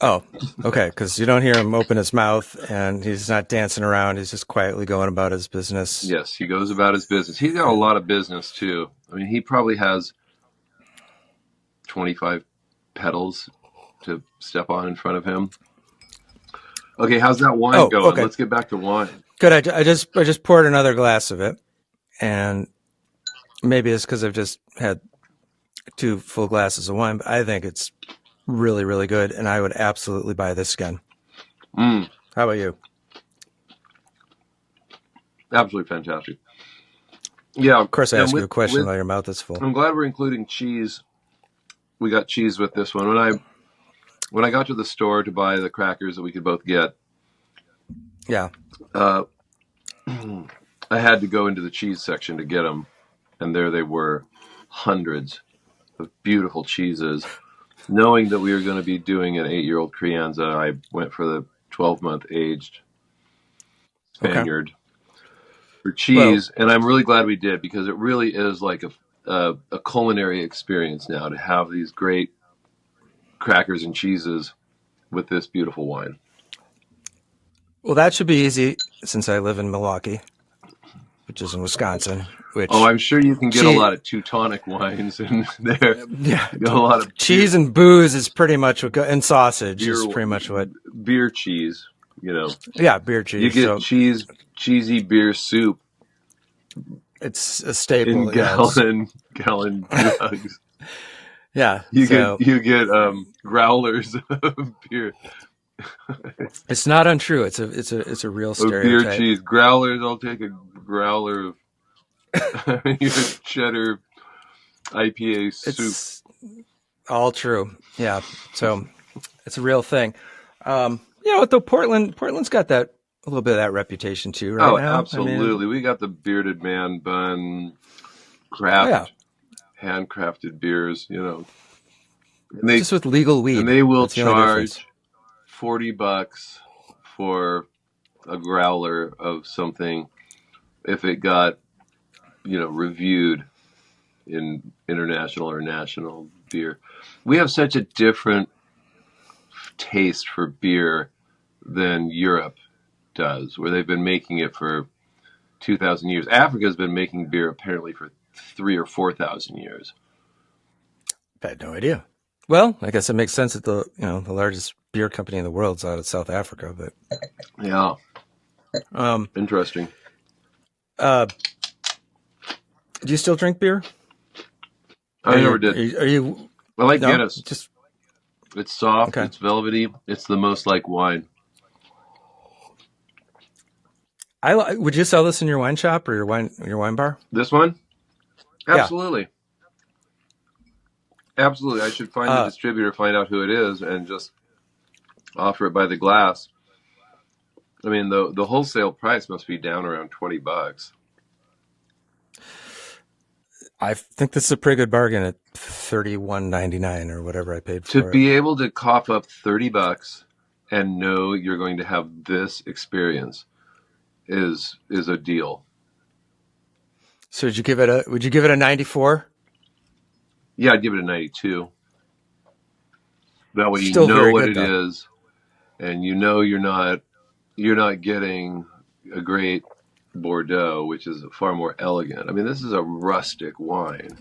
Oh, okay, because you don't hear him open his mouth and he's not dancing around. He's just quietly going about his business. Yes, he goes about his business. He's got a lot of business, too. I mean, he probably has 25 pedals to step on in front of him. Okay, how's that wine going? Okay. Let's get back to wine. Good. I just poured another glass of it, and maybe it's because I've just had 2 full glasses of wine, but I think it's really, really good, and I would absolutely buy this again. How about you? Absolutely fantastic. Yeah. Of course, I ask you a question while your mouth is full. I'm glad we're including cheese. We got cheese with this one. When I got to the store to buy the crackers that we could both get, I had to go into the cheese section to get them, and there they were, hundreds of beautiful cheeses. Knowing that we were going to be doing an 8-year-old Crianza, I went for the 12-month aged Spaniard for cheese, and I'm really glad we did, because it really is like a culinary experience now to have these great crackers and cheeses with this beautiful wine. Well, that should be easy since I live in Milwaukee, which is in Wisconsin. I'm sure you can get a lot of Teutonic wines in there. Yeah, a lot of cheese and booze is pretty much what, and sausage is pretty much what. Beer cheese, Yeah, beer cheese. You get cheesy beer soup. It's a staple in gallon jugs. Yeah, you get growlers of beer. It's not untrue. It's a real stereotype. Beer cheese growlers. I'll take a growler of cheddar IPA soup. It's all true. Yeah, so it's a real thing. Though Portland's got that a little bit of that reputation too, right? Oh, now? absolutely. We got the bearded man bun, handcrafted beers, And they just with legal weed, and they will charge $40 for a growler of something if it got, reviewed in international or national beer. We have such a different taste for beer than Europe does, where they've been making it for 2,000 years. Africa's been making beer apparently for 3 or 4,000 years. I had no idea. Well, I guess it makes sense that the largest beer company in the world is out of South Africa. But Yeah, interesting. Uh, do you still drink beer? I never did. Are you? I like No, Guinness. just It's soft. okay. It's velvety. It's the most like wine. Would you sell this in your wine shop or your wine bar? This one, Yeah. absolutely, absolutely. I should find the distributor, find out who it is, and just offer it by the glass. I mean, the wholesale price must be down around $20. I think this is a pretty good bargain at $31.99 or whatever I paid To for it. be able to cough up $30 and know you're going to have this experience is a deal. So would you give it a 94? Yeah, I'd give it a 92. That way you Still know very what good it though. is, and you know you're not getting a great Bordeaux, which is far more elegant. I mean, this is a rustic wine.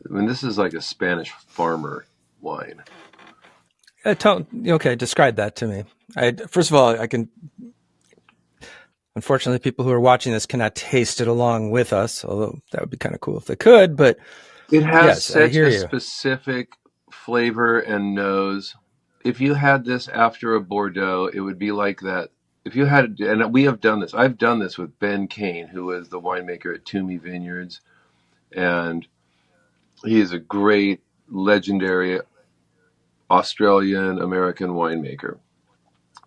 I mean, this is like a Spanish farmer wine. Okay, describe that to me. First of all, I can. Unfortunately, people who are watching this cannot taste it along with us, although that would be kind of cool if they could. But It has yes, I such hear a you. specific flavor and nose. If you had this after a Bordeaux, it would be like that. If you had, and we have done this, I've done this with Ben Kane, who was the winemaker at Toomey Vineyards, and he is a great, legendary Australian American winemaker.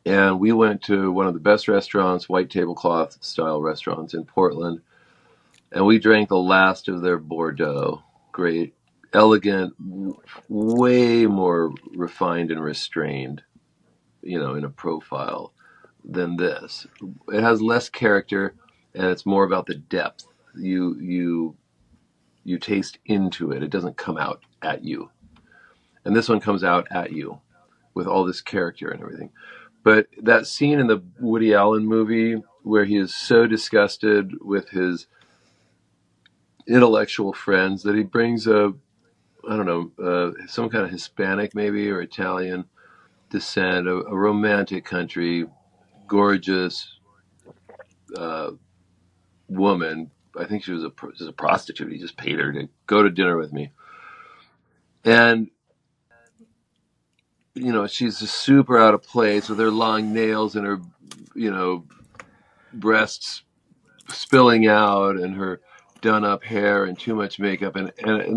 And we went to one of the best restaurants, white tablecloth style restaurants in Portland, and we drank the last of their Bordeaux. Great, elegant, way more refined and restrained, in a profile than this. It has less character, and it's more about the depth. You taste into it. It doesn't come out at you. And this one comes out at you with all this character and everything. But that scene in the Woody Allen movie where he is so disgusted with his intellectual friends that he brings I don't know, some kind of Hispanic maybe or Italian descent, a romantic country, gorgeous woman. I think she was a prostitute. He just paid her to go to dinner with me. And, she's just super out of place with her long nails and her, breasts spilling out and her done up hair and too much makeup. And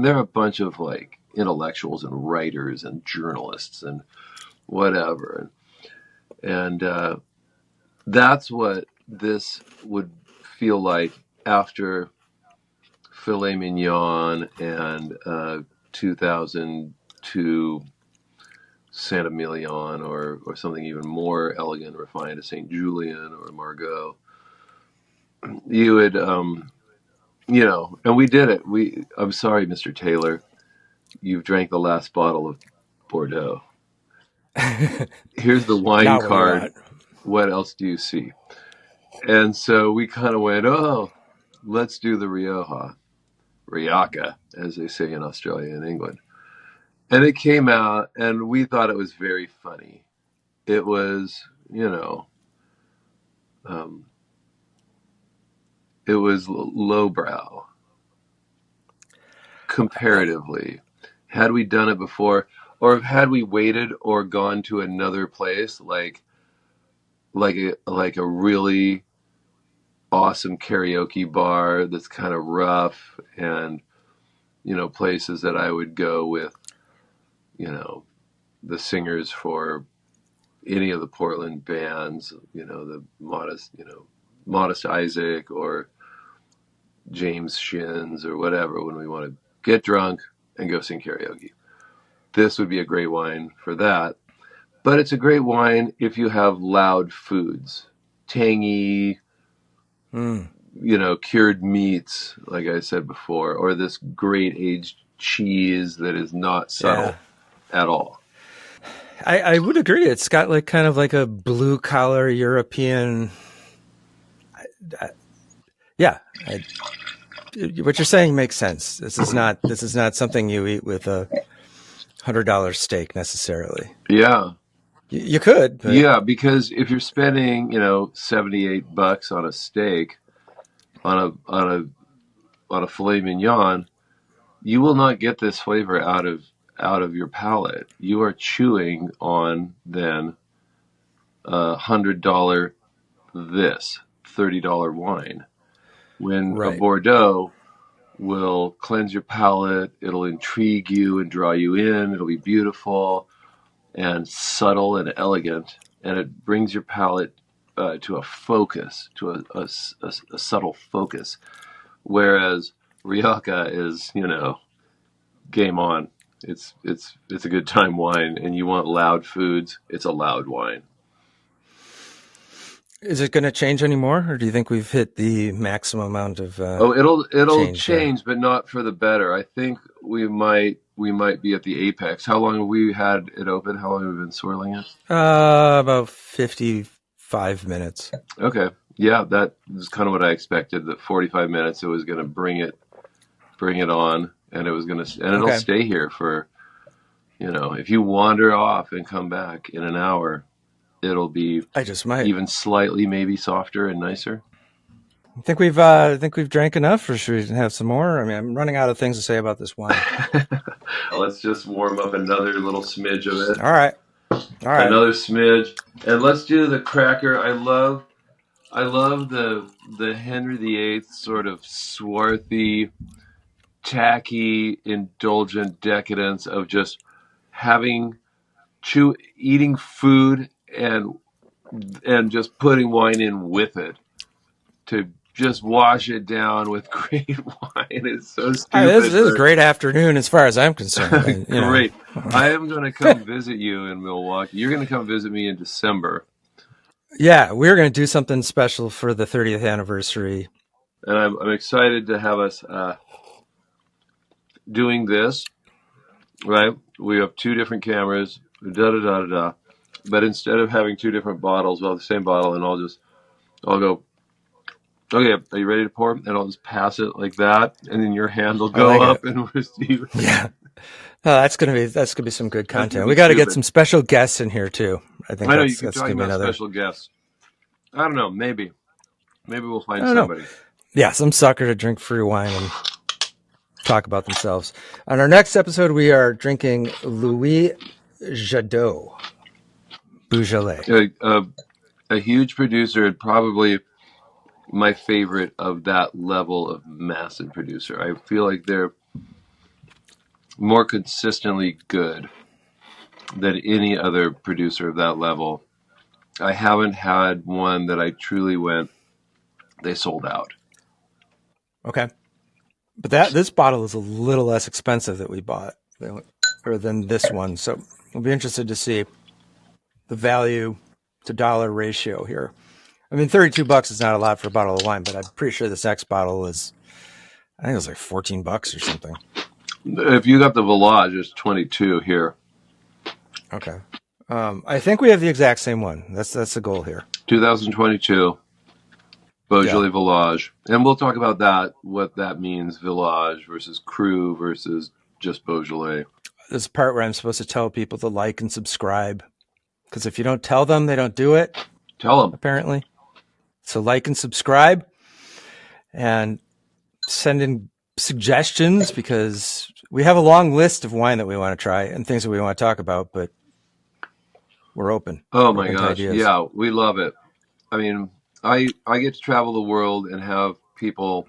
there are a bunch of like intellectuals and writers and journalists and whatever. And that's what this would feel like after filet mignon and 2002 Saint Emilion or something even more elegant, refined, a Saint Julian or a Margaux. You would, and we did it. I'm sorry, Mr. Taylor, you've drank the last bottle of Bordeaux. Here's the wine Not what you card. want. What else do you see? And so we kind of went, oh, let's do the Rioja, Rioja, as they say in Australia and England. And it came out, and we thought it was very funny. It was, um, it was lowbrow comparatively. Had we done it before, or had we waited or gone to another place like a really awesome karaoke bar that's kind of rough and places that I would go with the singers for any of the Portland bands, the Modest Isaac or James Shins or whatever, when we want to get drunk and go sing karaoke. This would be a great wine for that. But it's a great wine if you have loud foods, tangy, cured meats, like I said before, or this great aged cheese that is not subtle at all. I would agree. It's got like kind of like a blue collar European. What you're saying makes sense. This is not something you eat with a $100 steak necessarily. Yeah. You could. But... Yeah, because if you're spending, $78 on a steak, on a filet mignon, you will not get this flavor out of your palate. You are chewing on then $100 this $30 wine. When a Bordeaux will cleanse your palate, it'll intrigue you and draw you in. It'll be beautiful and subtle and elegant, and it brings your palate to a focus, to a subtle focus. Whereas Rioja is, game on. It's a good time wine, and you want loud foods. It's a loud wine. Is it going to change anymore, or do you think we've hit the maximum amount of? It'll change, but not for the better. I think we might be at the apex. How long have we had it open? How long have we been swirling it? About 55 minutes. Okay, yeah, that is kind of what I expected. That 45 minutes, it was going to bring it on, and it'll stay here for, if you wander off and come back in an hour, it'll be even slightly maybe softer and nicer. I think we've drank enough, or should we have some more? I mean, I'm running out of things to say about this wine. Let's just warm up another little smidge of it. All right. Another smidge, and let's do the cracker. I love the Henry VIII sort of swarthy, tacky, indulgent decadence of just eating food and just putting wine in with it to just wash it down with great wine. It's so stupid. This is a great afternoon as far as I'm concerned. Great. I am going to come visit you in Milwaukee. You're going to come visit me in December. Yeah, we're going to do something special for the 30th anniversary. And I'm excited to have us doing this, right? We have two different cameras, but instead of having two different bottles, we'll have the same bottle, and I'll go, okay, are you ready to pour? And I'll just pass it like that, and then your hand will go up and receive. Yeah. That's gonna be some good content. We got to get some special guests in here too. I know you can talk about special guests. I don't know. Maybe we'll find somebody. Yeah, some sucker to drink free wine and talk about themselves. On our next episode, we are drinking Louis Jadot Beaujolais. A huge producer, and probably my favorite of that level of massive producer. I feel like they're more consistently good than any other producer of that level. I haven't had one that I truly went, they sold out. Okay. But this bottle is a little less expensive that we bought than this one. So we'll be interested to see the value to dollar ratio here. I mean, $32 is not a lot for a bottle of wine, but I'm pretty sure this next bottle is, I think it was like $14 or something. If you got the Village, it's 22 here. Okay. I think we have the exact same one. That's the goal here. 2022 Beaujolais Village. And we'll talk about that, what that means, Village versus Cru versus just Beaujolais. This part where I'm supposed to tell people to like and subscribe. Because if you don't tell them, they don't do it. Tell them. Apparently. So like and subscribe. And send in suggestions, because we have a long list of wine that we want to try and things that we want to talk about, but we're open. Oh my gosh. Yeah, we love it. I mean, I get to travel the world and have people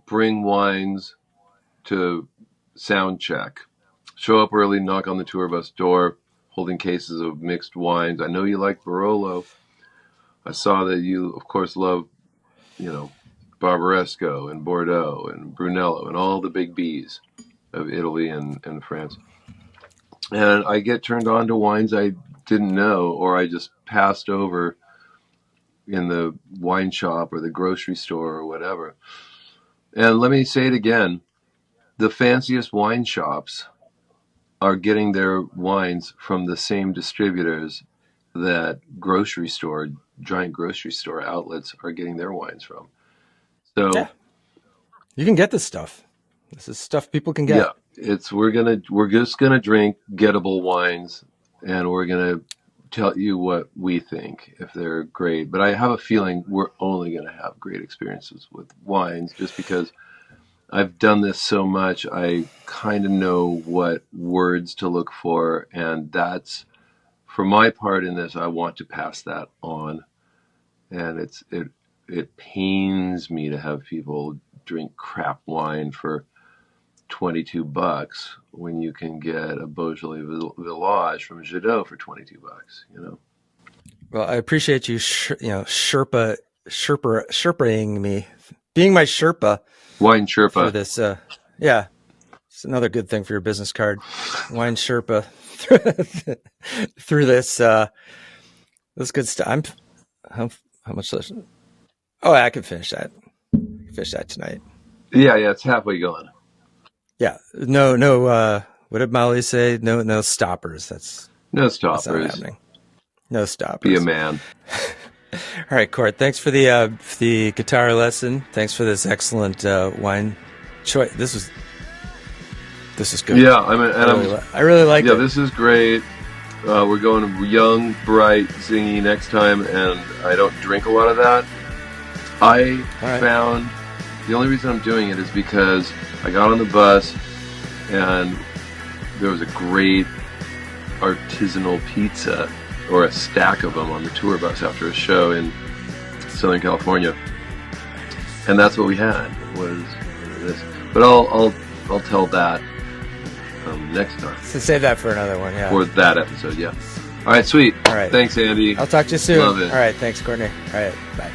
bring wines to sound check. Show up early, knock on the tour bus door, holding cases of mixed wines. I know you like Barolo. I saw that you, of course, love, Barbaresco and Bordeaux and Brunello and all the big B's of Italy and France. And I get turned on to wines I didn't know, or I just passed over, in the wine shop or the grocery store or whatever. And let me say it again, the fanciest wine shops are getting their wines from the same distributors that giant grocery store outlets are getting their wines from. So yeah, you can get this stuff. This is stuff people can get. Yeah, we're just gonna drink gettable wines, and we're gonna tell you what we think if they're great. But I have a feeling we're only gonna have great experiences with wines, just because I've done this so much. I kind of know what words to look for, and that's for my part in this. I want to pass that on, and it pains me to have people drink crap wine for $22 when you can get a Beaujolais Village from Jadot for $22. Well, I appreciate you, Sherpaing me, being my Sherpa. Wine Sherpa. For this, yeah, it's another good thing for your business card. Wine Sherpa through this, this good stuff. How much less? Oh, I can finish that. Finish that tonight. Yeah, it's halfway going. Yeah, no. What did Molly say? No stoppers. That's no stoppers. That's not happening. No stoppers. Be a man. All right, Court. Thanks for the guitar lesson. Thanks for this excellent wine choice. This is good. Yeah, I really like it. Yeah, this is great. We're going young, bright, zingy next time, and I don't drink a lot of that. I found the only reason I'm doing it is because I got on the bus and there was a great artisanal pizza, or a stack of them, on the tour bus after a show in Southern California, and that's what we had was this. But I'll tell that next time. So save that for another one, yeah. For that episode, yeah. All right, sweet. All right. Thanks, Andy. I'll talk to you soon. Love it. All right, thanks, Courtney. All right, bye.